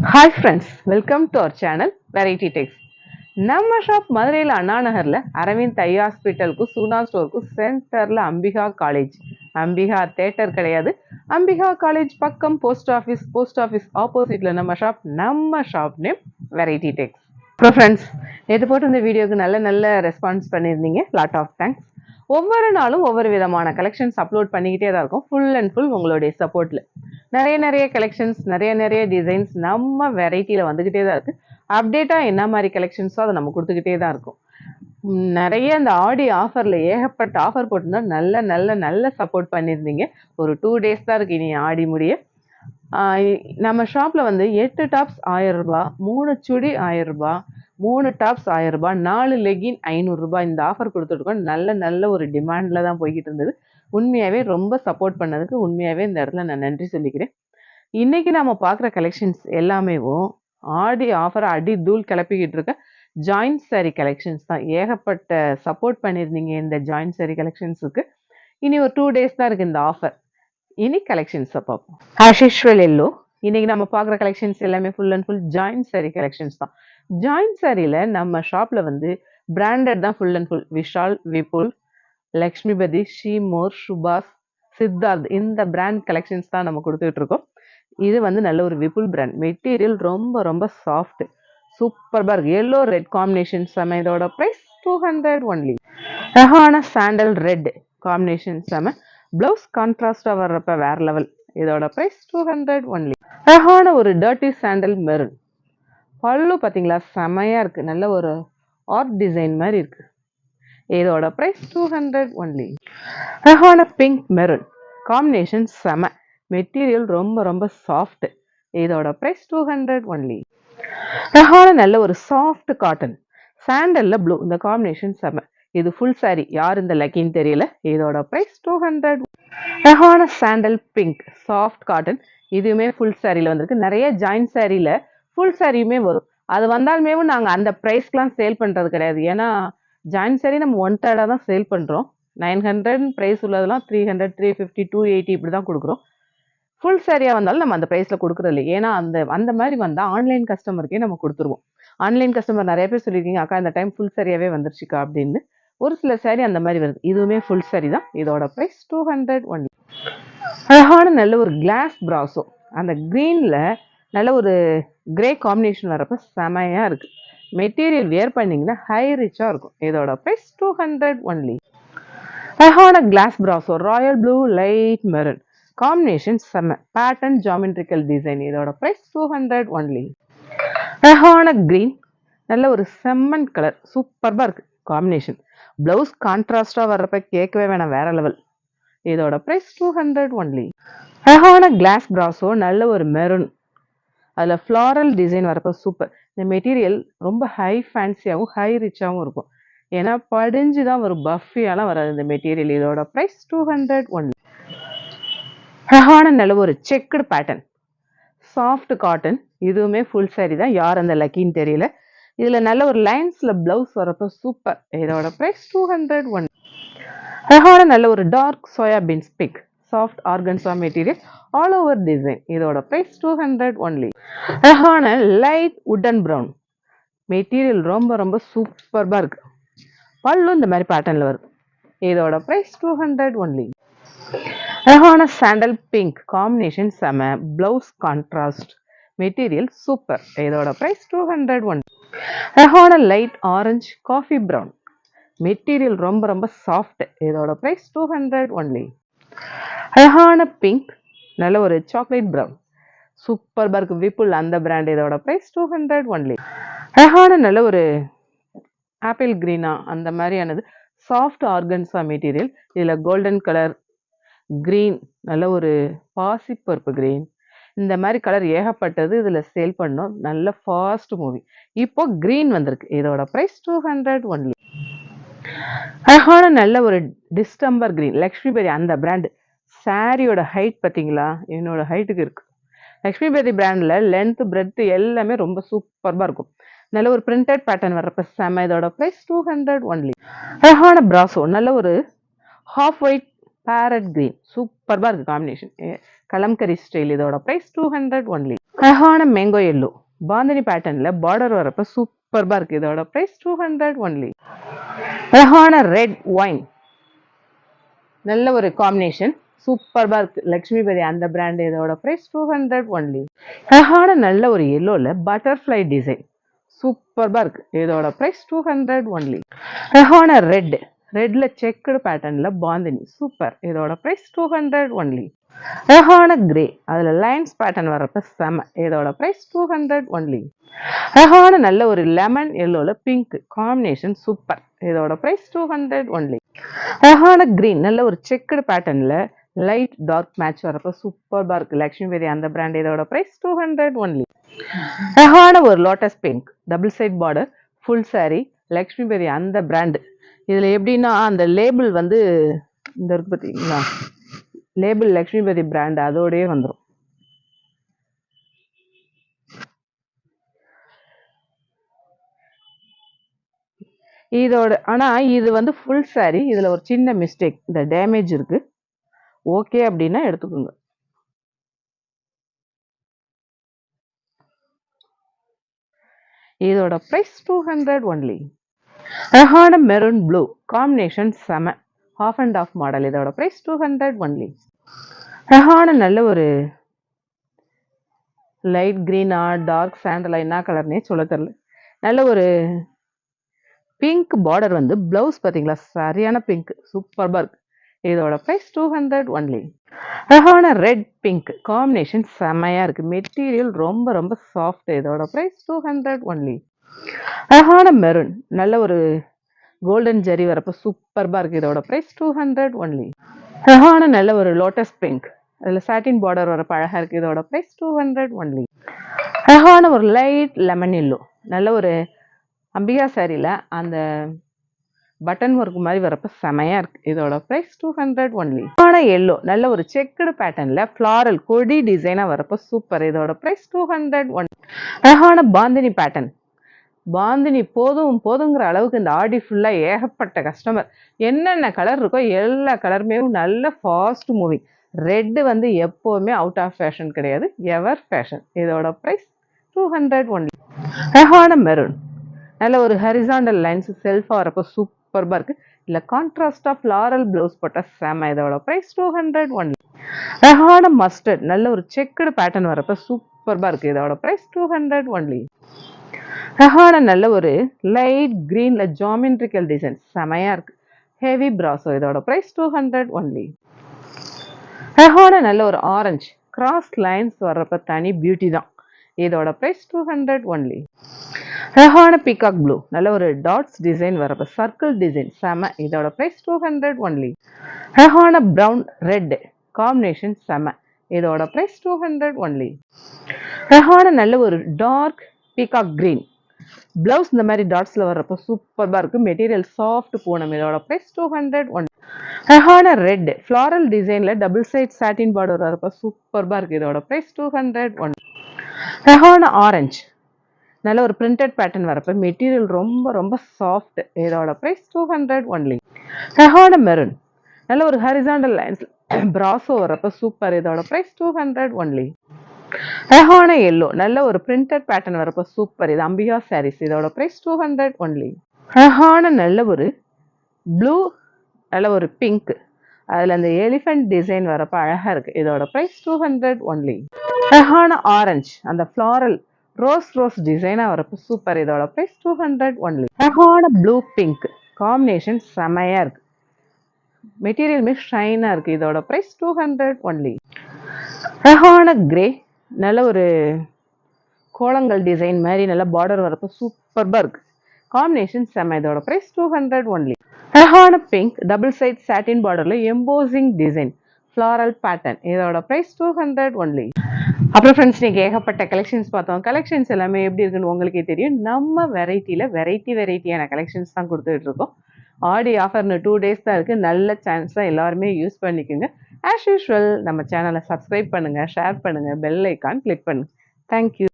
Hi friends, welcome to our channel Variety Text. நம்ம shop மதுரையில் அண்ணா நகர்ல அரவிந்த் ஐ ஹாஸ்பிட்டலுக்கு சூனா ஸ்டோருக்கு சென்டர்ல அம்பிகா காலேஜ். அம்பிகா தேட்டர் கிடையாது, அம்பிகா காலேஜ் பக்கம் போஸ்ட் ஆஃபீஸ் ஆப்போசிட்ல நம்ம ஷாப் நேம் வெரைட்டி டெக்ஸ். அப்புறம் ஃப்ரெண்ட்ஸ், நேற்று போட்டு இந்த வீடியோக்கு நல்ல ரெஸ்பான்ஸ் பண்ணியிருந்தீங்க. Lot of thanks. ஒவ்வொரு நாளும் ஒவ்வொரு விதமான கலெக்ஷன்ஸ் அப்லோட் பண்ணிக்கிட்டே தான் இருக்கும். ஃபுல் அண்ட் ஃபுல் உங்களுடைய சப்போர்ட்ல நிறைய கலெக்ஷன்ஸ், நிறைய டிசைன்ஸ் நம்ம வெரைட்டியில் வந்துக்கிட்டே தான் இருக்குது. அப்டேட்டாக என்ன மாதிரி கலெக்ஷன்ஸோ அதை நம்ம கொடுத்துக்கிட்டே தான் இருக்கும். நிறைய இந்த ஆடி ஆஃபரில் ஏகப்பட்ட ஆஃபர் போட்டிருந்தா நல்ல சப்போர்ட் பண்ணியிருந்தீங்க. ஒரு 2 days தான் இருக்குது இனி ஆடி முடிய. நம்ம ஷாப்பில் வந்து 8 டாப்ஸ் 1000 ரூபாய், 3 சுடி 1000 ரூபாய், 3 டாப்ஸ் 1000 ரூபாய், 4 லெகின் 500 ரூபாய் இந்த ஆஃபர் கொடுத்துருக்கோம். நல்ல ஒரு டிமாண்டில் தான் போய்கிட்டு இருந்தது. உண்மையாகவே ரொம்ப சப்போர்ட் பண்ணதுக்கு உண்மையாகவே இந்த இடத்துல நான் நன்றி சொல்லிக்கிறேன். இன்னைக்கு நாம பார்க்குற கலெக்ஷன்ஸ் எல்லாமேவும் ஆடி ஆஃபர் அடி தூள் கிளப்பிக்கிட்டு இருக்க ஜாயின்ட் சாரி கலெக்ஷன்ஸ் தான். ஏகப்பட்ட சப்போர்ட் பண்ணியிருந்தீங்க இந்த ஜாயின்ட் சாரி கலெக்ஷன்ஸுக்கு. இனி ஒரு 2 days தான் இருக்குது இந்த ஆஃபர். இனி கலெக்ஷன்ஸை பார்ப்போம். ஆஸ் யூஷுவல் எல்லோ இன்னைக்கு நம்ம பார்க்குற கலெக்ஷன்ஸ் எல்லாமே full and full joint sari collections தான். ஜாயின்ட் சாரியில் நம்ம ஷாப்பில் வந்து பிராண்டட் தான் full and full. Vishal, Vipul, Lakshmipathi, ஷீமோர், சுபாஷ், சித்தார்த் இந்த பிராண்ட் கலெக்ஷன்ஸ் தான் நம்ம கொடுத்துட்டு இருக்கோம். இது வந்து நல்ல ஒரு விபுல் பிராண்ட். மெட்டீரியல் ரொம்ப சாஃப்ட், சூப்பர்பா இருக்கு. எல்லோ ரெட் காம்பினேஷன் செம. இதோட ப்ரைஸ் 200 ஒன்லி. அழகான சாண்டல் ரெட் காம்பினேஷன் செம. பிளவுஸ் கான்ட்ராஸ்டா வர்றப்ப வேற லெவல். இதோட ப்ரைஸ் 200 ஒன்லி. அழகான ஒரு டர்ட்டி சாண்டல் மெரூன். பல்லு பார்த்தீங்களா செமையா இருக்கு. நல்ல ஒரு ஆர்ட் டிசைன் மாதிரி இருக்கு. இதோட ப்ரைஸ் 200 ஒன்லி. அழகான பிங்க் மெரூன் காம்பினேஷன் செம. மெட்டீரியல் ரொம்ப சாஃப்ட். இதோட ப்ரைஸ் 200 ஒன்லி. அழகான நல்ல ஒரு சாஃப்ட் காட்டன் சாண்டல்ல ப்ளூ இந்த காம்பினேஷன் செம. இது ஃபுல் சாரி. யார் இந்த லக்கின்னு தெரியல. இதோட ப்ரைஸ் 200. அழகான சாண்டல் பிங்க் சாஃப்ட் காட்டன். இதுவுமே ஃபுல் சாரியில் வந்திருக்கு. நிறைய ஜாயின்ட் சாரியில் ஃபுல் சாரியுமே வரும். அது வந்தாலுமே நாங்கள் அந்த ப்ரைஸ்க்கெலாம் சேல் பண்ணுறது கிடையாது. ஏன்னா ஜாயின்ட் சாரி நம்ம 1/3 தான் சேல் பண்ணுறோம். 900 ப்ரைஸ் உள்ளதெல்லாம் 300, 350, 280 இப்படி தான் கொடுக்குறோம். ஃபுல் சாரியாக வந்தாலும் நம்ம அந்த ப்ரைஸில் கொடுக்குறது இல்லை. ஏன்னா அந்த மாதிரி வந்தால் ஆன்லைன் கஸ்டமருக்கே நம்ம கொடுத்துருவோம். ஆன்லைன் கஸ்டமர் நிறைய பேர் சொல்லியிருக்கீங்க, அக்கா இந்த டைம் ஃபுல் சாரியாகவே வந்துருச்சுக்கா அப்படின்னு. ஒரு சில சாரி அந்த மாதிரி வருது. இதுவுமே ஃபுல் சாரி தான். இதோட ப்ரைஸ் 200 ஒன்லி. அழகான நல்ல ஒரு கிளாஸ் பிராசோ. அந்த க்ரீனில் நல்ல ஒரு கிரே காம்பினேஷன் வரப்போ செமையாக இருக்குது. மெட்டீரியல் வியர் பண்ணிங்கன்னா ஹை ரிச்சாக இருக்கும். இதோட ப்ரைஸ் 200 ஒன்லி. அழகான glass brasso royal blue light maroon combination செம்ம. Pattern geometrical design. இதோட ப்ரைஸ் 200 ஒன்லி. அழகான கிரீன் நல்ல ஒரு செம்மன் கலர் சூப்பர்பா இருக்கு காம்பினேஷன். பிளவுஸ் கான்ட்ராஸ்டா வர்றப்ப கேட்கவே வேணாம், வேற லெவல். இதோட ப்ரைஸ் 200 ஒன்லி. அழகான கிளாஸ் பிராசோ நல்ல ஒரு மெரூன். அதில் ஃப்ளாரல் டிசைன் வரப்போ சூப்பர். இந்த மெட்டீரியல் ரொம்ப ஹை ஃபேன்சியாகவும் ஹை ரிச்சாகவும் இருக்கும். ஏன்னா படிஞ்சு தான் வரும், பஃபியாலாம் வராது இந்த மெட்டீரியல். இதோட ப்ரைஸ் 200 ஒன்லி. அழகான நல்ல ஒரு செக்குடு பேட்டர்ன் சாஃப்ட் காட்டன். இதுவுமே ஃபுல் சாரி தான். யார் அந்த லக்கின்னு தெரியல. இதில் நல்ல ஒரு லைன்ஸில் ப்ளவுஸ் வரப்போ சூப்பர். இதோட ப்ரைஸ் 200 ஒன்லி. அழகான நல்ல ஒரு dark soybeans pick soft organza material all over design. இதோட ப்ரைஸ் 200 ஒன்லி. அழகான லைட் உட்டன் ப்ரௌன் மெட்டீரியல் ரொம்ப சூப்பர்பா இருக்கு. பல்லு இந்த மாதிரி பேட்டர்னில் வருது. இதோட ப்ரைஸ் 200 ஒன்லி. அழகான சாண்டல் பிங்க் காம்பினேஷன் செம. Blouse contrast material super. இதோட ப்ரைஸ் 200 ஒன்லி. அழகான light orange coffee brown material ரொம்ப சாஃப்ட். இதோட ப்ரைஸ் 200 ஒன்லி. அழகான பிங்க் நல்ல ஒரு சாக்லேட் ப்ரௌன் சூப்பர்பா இருக்கு. விபுல் அந்த பிராண்ட். இதோட ப்ரைஸ் 200 ஒன்லி. அழகான நல்ல ஒரு ஆப்பிள் கிரீனா அந்த மாதிரியானது சாஃப்ட் ஆர்கன்ஸா மெட்டீரியல். இதில் கோல்டன் கலர், கிரீன், நல்ல ஒரு பாசிப்பருப்பு கிரீன், இந்த மாதிரி கலர் ஏகப்பட்டது இதில் சேல் பண்ணோம். நல்ல ஃபாஸ்ட் மூவி. இப்போ கிரீன் வந்திருக்கு. இதோட ப்ரைஸ் 200 ஒன்லி. அழகான நல்ல ஒரு டிஸ்டம்பர் கிரீன் லக்ஷ்மிபதி அந்த பிராண்டு. சாரியோட ஹைட் பார்த்தீங்களா, என்னோட ஹைட்டுக்கு இருக்கு. லக்ஷ்மிபதி பிராண்டில் லென்த் பிரெத் எல்லாமே ரொம்ப சூப்பர்பாக இருக்கும். நல்ல ஒரு பிரிண்டட் பேட்டர்ன் வர்றப்ப செம. இதோட ப்ரைஸ் 200 ஒன்லி. அழகான பிராசோ நல்ல ஒரு ஹாஃப் ஒயிட் பேரட் கிரீன் சூப்பர்பா இருக்கு காம்பினேஷன். கலம்கரி ஸ்டைல். இதோட பிரைஸ் 200 ஒன்லி. அழகான மேங்கோ எல்லோ பாந்தினி பேட்டர்ன்ல பார்டர் வரப்ப சூப்பர்பா இருக்கு. இதோட பிரைஸ் 200 ஒன்லி. அழகான ரெட் ஒயின் நல்ல ஒரு காம்பினேஷன் சூப்பர்பா இருக்கு. லக்ஷ்மிபதி அந்த பிராண்ட். இதோட பிரைஸ் 200 ஒன்லி. அழகான நல்ல ஒரு எல்லோல பட்டர்ஃப்ளை டிசைன் சூப்பர்பா இருக்கு. இதோட பிரைஸ் 200 ஒன்லி. அழகான ரெட்ல செக்குடு பேட்டர்ன்ல பாந்தினி சூப்பர். இதோட பிரைஸ் 200 ஒன்லி. அழகான கிரே அதுல லைன்ஸ் பேட்டர்ன் வரப்ப செம. இதோட பிரைஸ் 200 ஒன்லி. அழகான நல்ல ஒரு லெமன் எல்லோல பிங்க் காம்பினேஷன் சூப்பர். இதோட பிரைஸ் 200 ஒன்லி. அழகான கிரீன் நல்ல ஒரு செக்குடு பேட்டர்ன்ல லைட் டார்க் மேட்ச் வரப்ப சூப்பர்பா இருக்கு. லக்ஷ்மிபதி அந்த பிராண்ட். இதோட பிரைஸ் 200 ஒன்லி. அழகான ஒரு lotus pink double side border full sari Lakshmipathi அந்த பிராண்ட். இதுல எப்படின்னா அந்த லேபிள் வந்து இந்த இருக்கு பார்த்தீங்களா, லேபிள் லக்ஷ்மிபதி பிராண்ட் அதோடயே வந்துடும். இதோட ஆனா இது வந்து ஃபுல் சாரி. இதுல ஒரு சின்ன மிஸ்டேக், இந்த டேமேஜ் இருக்கு. ஓகே அப்படின்னா எடுத்துக்கோங்க. இதோட பிரைஸ் 200 ஒன்லி. அழகான மெரூன் ப்ளூ காம்பினேஷன் செம. Half and half model. இதோட பிரைஸ் 200 ஒன்லி. அழகான நல்ல ஒரு லைட் கிரீனா டார்க் சாண்டல் என்ன கலர்னே சொல்ல தெரியல. நல்ல ஒரு பிங்க் பார்டர் வந்து பிளவுஸ் பார்த்தீங்களா, சரியான பிங்க் சூப்பர்பா இருக்கு. இதோட பிரைஸ் 200 ஒன்லி. அழகான ரெட் பிங்க் காம்பினேஷன் செமையா இருக்கு. மெட்டீரியல் ரொம்ப ரொம்ப சாஃப்ட். இதோட பிரைஸ் 200 ஒன்லி. அழகான மெரூன் நல்ல ஒரு கோல்டன் ஜெரி வரப்ப சூப்பர்பா இருக்கு. இதோட பிரைஸ் 200 ஒன்லி. அழகான நல்ல ஒரு லோட்டஸ் பிங்க் அதுல சாட்டின் பார்டர் வரப்ப அழகா இருக்கு. இதோட பிரைஸ் 200 ஒன்லி. அழகான ஒரு லைட் லெமன் எல்லோ நல்ல ஒரு அம்பிகா சாரியில அந்த பட்டன் ஒர்க் மாதிரி வரப்ப செமையா இருக்கு. இதோட பிரைஸ் 200 ஒன்லி. அழகான எல்லோ நல்ல ஒரு செக்குடு பேட்டர்ன்ல ஃபிளாரல் கொடி டிசைனா வரப்ப சூப்பர். இதோட பிரைஸ் 200 ஒன்லி. அழகான பாந்தினி பேட்டர்ன். பாந்தினி போதும் போதுங்கிற அளவுக்கு இந்த ஆடி ஃபுல்லா ஏகப்பட்ட கஸ்டமர். என்னென்ன கலர் இருக்கோ எல்லா கலருமே நல்ல ஃபாஸ்ட் மூவிங். ரெட் வந்து எப்போவுமே அவுட் ஆஃப் ஃபேஷன் கிடையாது, எவர் ஃபேஷன். இதோட பிரைஸ் 200 ஒன்லி. அழகான மெரூன் நல்ல ஒரு ஹரிசாண்டல் லைன்ஸ் செல்ஃபா வரப்போ சூப்பர்பா இருக்கு. இல்ல கான்ட்ராஸ்டா ஃபிளாரல் பிளவுஸ் போட்ட செம. இதோட பிரைஸ் 200 ஒன்லி. அழகான மஸ்டர்ட் நல்ல ஒரு செக்குடு பேட்டர்ன் வரப்ப சூப்பர்பா இருக்கு. இதோட பிரைஸ் 200 ஒன்லி. அழகான நல்ல ஒரு லைட் கிரீன்ல ஜாமெட்ரிக்கல் டிசைன் செமையா இருக்கு. Heavy brasso. இதோட பிரைஸ் 200 ஒன்லி. அழகான நல்ல ஒரு ஆரஞ்சு கிராஸ் லைன்ஸ் வர்றப்ப தனி பியூட்டி தான். இதோட பிரைஸ் 200 ஒன்லி. அழகான பீகாக் ப்ளூ நல்ல ஒரு டாட்ஸ் டிசைன் வரப்ப சர்க்கிள் டிசைன் செம. இதோட பிரைஸ் 200 ஒன்லி. அழகான பிரவுன் ரெட் காம்பினேஷன் செம. இதோட பிரைஸ் 200 ஒன்லி. அழகான நல்ல ஒரு டார்க் பீகாக் கிரீன் பிளவுஸ் இந்த மாதிரி டாட்ஸ்ல வர்றப்ப சூப்பர்பா இருக்கு. Material soft Poonam. இதோட பிரைஸ் 200 ஒன்லி. அழகான ரெட் ஃபிளாரல் டிசைன்ல டபுள் சைட் சாட்டின் பார்டர் வரப்ப சூப்பர்பா இருக்கு. இதோட பிரைஸ் 200 ஒன்லி. அழகான ஆரஞ்சு நல்ல ஒரு பிரிண்டட் பேட்டர்ன் வரப்ப மெட்டீரியல் ரொம்ப ரொம்ப சாஃப்ட். இதோட பிரைஸ் 200 ஒன்லி. அழகான மெரூன் நல்ல ஒரு ஹரிசாண்டல் லைன்ஸ் பிராசோ வரப்ப சூப்பர். இதோட பிரைஸ் 200 ஒன்லி. அழகான எல்லோ நல்ல ஒரு பிரிண்டட் பேட்டர்ன் வரப்ப சூப்பர். இது அம்பிகா சாரீஸ். இதோட பிரைஸ் 200 ஒன்லி. அழகான நல்ல ஒரு ப்ளூ நல்ல ஒரு பிங்க் அதுல அந்த எலிஃபென்ட் டிசைன் வரப்ப அழகா இருக்கு. இதோட பிரைஸ் 200 ஒன்லி. அழகான ஆரஞ்சு அந்த ஃபிளாரல் ரோஸ் டிசைனா வரப்ப சூப்பர். இதோட பிரைஸ் 200 ஒன்லி. அழகான ப்ளூ பிங்க் காம்பினேஷன் செமையா இருக்கு. மெட்டீரியலுமே ஷைனா இருக்கு. இதோட பிரைஸ் 200 ஒன்லி. அழகான கிரே நல்ல ஒரு கோலங்கள் டிசைன் மாதிரி நல்ல பார்டர் வரப்ப சூப்பர்பா இருக்கு. காம்பினேஷன் செம. இதோட பிரைஸ் 200 ஒன்லி. அழகான பிங்க் டபுள் சைட் சாட்டின் பார்டர்ல எம்போசிங் டிசைன் ஃபிளாரல் பேட்டர்ன். இதோட பிரைஸ் 200 ஒன்லி. அப்புறம் ஃப்ரெண்ட்ஸ் நீங்க ஏகப்பட்ட கலெக்ஷன்ஸ் பார்த்தோம். கலெக்ஷன்ஸ் எல்லாமே எப்படி இருக்குன்னு உங்களுக்கே தெரியும். நம்ம வெரைட்டியான கலெக்ஷன்ஸ் தான் கொடுத்துட்டு இருக்கோம். ஆடி ஆஃபர்னு 2 days தான் இருக்கு. நல்ல சான்ஸ் தான், எல்லாருமே யூஸ் பண்ணிக்கோங்க. ஆஸ் யூஷுவல் நம்ம சேனலை சப்ஸ்கிரைப் பண்ணுங்க, ஷேர் பண்ணுங்க, பெல் ஐக்கான் கிளிக் பண்ணுங்க. தேங்க்யூ.